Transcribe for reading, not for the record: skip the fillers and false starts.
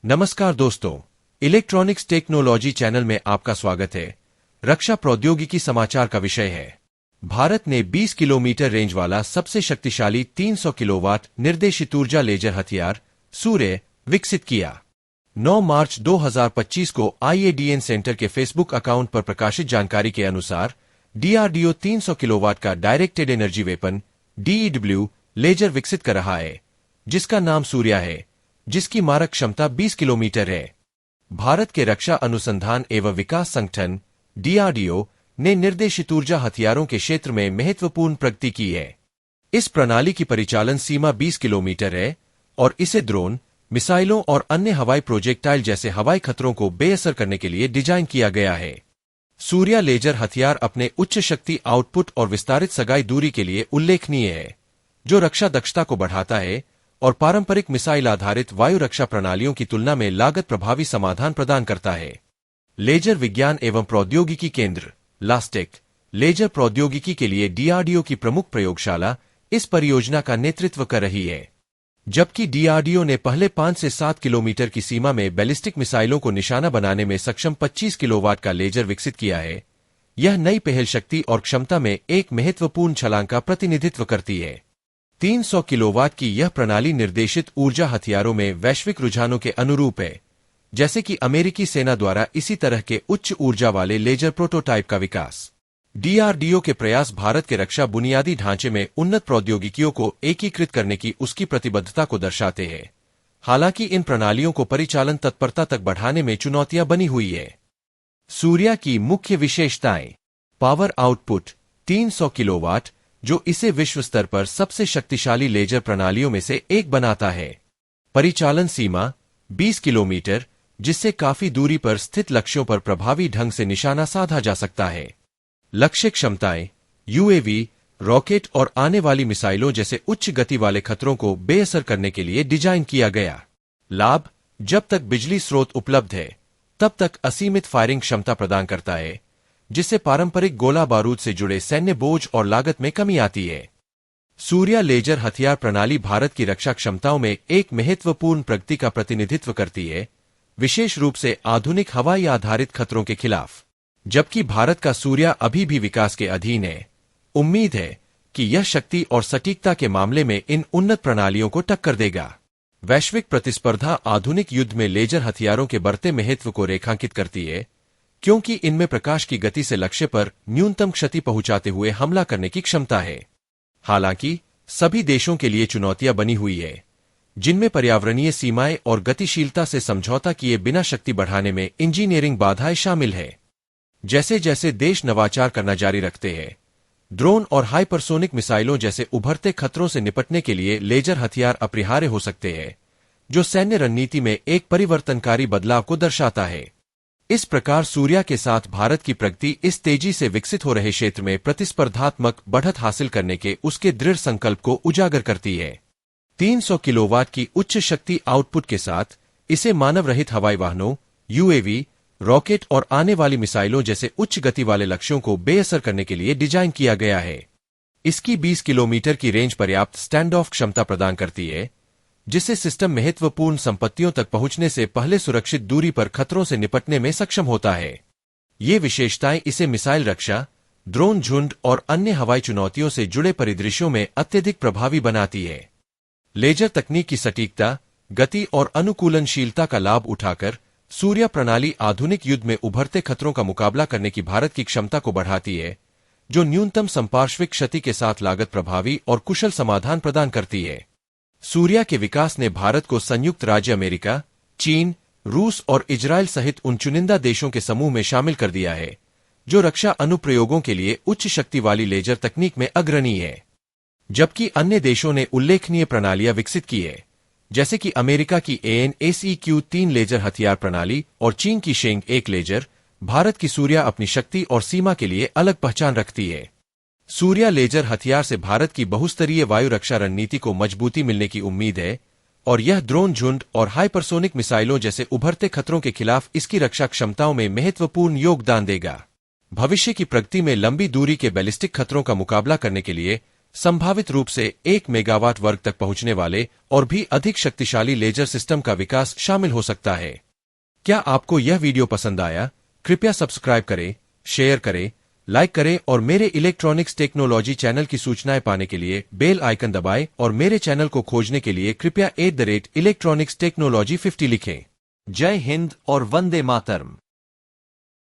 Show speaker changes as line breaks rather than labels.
नमस्कार दोस्तों, electronics technology channel में आपका स्वागत है। रक्षा प्रौद्योगिकी समाचार का विषय है। भारत ने 20 किलोमीटर रेंज वाला सबसे शक्तिशाली 300 किलोवाट निर्देशित ऊर्जा लेजर हथियार सूर्य विकसित किया। 9 मार्च 2025 को IADN सेंटर के फेसबुक अकाउंट पर प्रकाशित जानकारी के अनुसार DRDO 300 किलोवाट का directed energy weapon DEW laser विकसित कर रहा है, जिसका नाम सूर्या है, जिसकी मारक क्षमता 20 किलोमीटर है। भारत के रक्षा अनुसंधान एवं विकास संगठन DRDO ने निर्देशित ऊर्जा हथियारों के क्षेत्र में महत्वपूर्ण प्रगति की है। इस प्रणाली की परिचालन सीमा 20 किलोमीटर है और इसे ड्रोन, मिसाइलों और अन्य हवाई प्रोजेक्टाइल जैसे हवाई खतरों को बेअसर करने के लिए डिजाइन किया गया है। सूर्या लेजर हथियार अपने उच्च शक्ति आउटपुट और विस्तारित सगाई दूरी के लिए उल्लेखनीय है, जो रक्षा दक्षता को बढ़ाता है और पारंपरिक मिसाइल आधारित वायु रक्षा प्रणालियों की तुलना में लागत प्रभावी समाधान प्रदान करता है। लेजर विज्ञान एवं प्रौद्योगिकी केंद्र लास्टेक लेजर प्रौद्योगिकी के लिए DRDO की प्रमुख प्रयोगशाला इस परियोजना का नेतृत्व कर रही है, जबकि DRDO ने पहले 5 से 7 किलोमीटर की सीमा में बैलिस्टिक मिसाइलों को निशाना बनाने में सक्षम 25 किलोवाट का लेजर विकसित किया है। यह नई पहल शक्ति और क्षमता में एक महत्वपूर्ण छलांग का प्रतिनिधित्व करती है। 300 किलोवाट की यह प्रणाली निर्देशित ऊर्जा हथियारों में वैश्विक रुझानों के अनुरूप है, जैसे कि अमेरिकी सेना द्वारा इसी तरह के उच्च ऊर्जा वाले लेजर प्रोटोटाइप का विकास। DRDO के प्रयास भारत के रक्षा बुनियादी ढांचे में उन्नत प्रौद्योगिकियों को एकीकृत करने की उसकी प्रतिबद्धता को दर्शाते हैं। हालांकि इन प्रणालियों को परिचालन तत्परता तक बढ़ाने में चुनौतियां बनी हुई है। सूर्या की मुख्य विशेषताएं: पावर आउटपुट 300 किलोवाट, जो इसे विश्व स्तर पर सबसे शक्तिशाली लेजर प्रणालियों में से एक बनाता है। परिचालन सीमा 20 किलोमीटर, जिससे काफी दूरी पर स्थित लक्ष्यों पर प्रभावी ढंग से निशाना साधा जा सकता है। लक्ष्य क्षमताएं: UAV, रॉकेट और आने वाली मिसाइलों जैसे उच्च गति वाले खतरों को बेअसर करने के लिए डिजाइन किया गया। लाभ: जब तक बिजली स्रोत उपलब्ध है, तब तक असीमित फायरिंग क्षमता प्रदान करता है, जिससे पारंपरिक गोला बारूद से जुड़े सैन्य बोझ और लागत में कमी आती है। सूर्या लेजर हथियार प्रणाली भारत की रक्षा क्षमताओं में एक महत्वपूर्ण प्रगति का प्रतिनिधित्व करती है, विशेष रूप से आधुनिक हवाई आधारित खतरों के खिलाफ। जबकि भारत का सूर्या अभी भी विकास के अधीन है, उम्मीद है कि यह शक्ति और सटीकता के मामले में इन उन्नत प्रणालियों को टक्कर देगा। वैश्विक प्रतिस्पर्धा आधुनिक युद्ध में लेजर हथियारों के बढ़ते महत्व को रेखांकित करती है, क्योंकि इनमें प्रकाश की गति से लक्ष्य पर न्यूनतम क्षति पहुंचाते हुए हमला करने की क्षमता है। हालांकि सभी देशों के लिए चुनौतियां बनी हुई है, जिनमें पर्यावरणीय सीमाएं और गतिशीलता से समझौता किए बिना शक्ति बढ़ाने में इंजीनियरिंग बाधाएं शामिल है। जैसे जैसे देश नवाचार करना जारी रखते हैं, ड्रोन और हाइपरसोनिक मिसाइलों जैसे उभरते खतरों से निपटने के लिए लेजर हथियार अपरिहार्य हो सकते हैं, जो सैन्य रणनीति में एक परिवर्तनकारी बदलाव को दर्शाता है। इस प्रकार सूर्या के साथ भारत की प्रगति इस तेजी से विकसित हो रहे क्षेत्र में प्रतिस्पर्धात्मक बढ़त हासिल करने के उसके दृढ़ संकल्प को उजागर करती है। 300 किलोवाट की उच्च शक्ति आउटपुट के साथ इसे मानव रहित हवाई वाहनों, UAV, रॉकेट और आने वाली मिसाइलों जैसे उच्च गति वाले लक्ष्यों को बेअसर करने के लिए डिजाइन किया गया है। इसकी 20 किलोमीटर की रेंज पर्याप्त स्टैंड ऑफ क्षमता प्रदान करती है, जिससे सिस्टम महत्वपूर्ण संपत्तियों तक पहुंचने से पहले सुरक्षित दूरी पर खतरों से निपटने में सक्षम होता है। ये विशेषताएं इसे मिसाइल रक्षा, ड्रोन झुंड और अन्य हवाई चुनौतियों से जुड़े परिदृश्यों में अत्यधिक प्रभावी बनाती है। लेजर तकनीक की सटीकता, गति और अनुकूलनशीलता का लाभ उठाकर सूर्या प्रणाली आधुनिक युद्ध में उभरते खतरों का मुकाबला करने की भारत की क्षमता को बढ़ाती है, जो न्यूनतम संपार्श्विक क्षति के साथ लागत प्रभावी और कुशल समाधान प्रदान करती है। सूर्या के विकास ने भारत को संयुक्त राज्य अमेरिका, चीन, रूस और इजराइल सहित उन चुनिंदा देशों के समूह में शामिल कर दिया है, जो रक्षा अनुप्रयोगों के लिए उच्च शक्ति वाली लेजर तकनीक में अग्रणी है। जबकि अन्य देशों ने उल्लेखनीय प्रणालियां विकसित की है, जैसे कि अमेरिका की AN/ACQ-3 लेजर हथियार प्रणाली और चीन की शेंग 1 लेजर, भारत की सूर्या अपनी शक्ति और सीमा के लिए अलग पहचान रखती है। सूर्या लेजर हथियार से भारत की बहुस्तरीय वायु रक्षा रणनीति को मजबूती मिलने की उम्मीद है और यह ड्रोन झुंड और हाइपरसोनिक मिसाइलों जैसे उभरते खतरों के खिलाफ इसकी रक्षा क्षमताओं में महत्वपूर्ण योगदान देगा। भविष्य की प्रगति में लंबी दूरी के बैलिस्टिक खतरों का मुकाबला करने के लिए संभावित रूप से 1 मेगावाट वर्ग तक पहुंचने वाले और भी अधिक शक्तिशाली लेजर सिस्टम का विकास शामिल हो सकता है। क्या आपको यह वीडियो पसंद आया? कृपया सब्सक्राइब करें, शेयर करें, लाइक करें और मेरे इलेक्ट्रॉनिक्स टेक्नोलॉजी चैनल की सूचनाएं पाने के लिए बेल आइकन दबाएं और मेरे चैनल को खोजने के लिए कृपया @electronics technology 50 लिखें। जय हिंद और वंदे मातरम।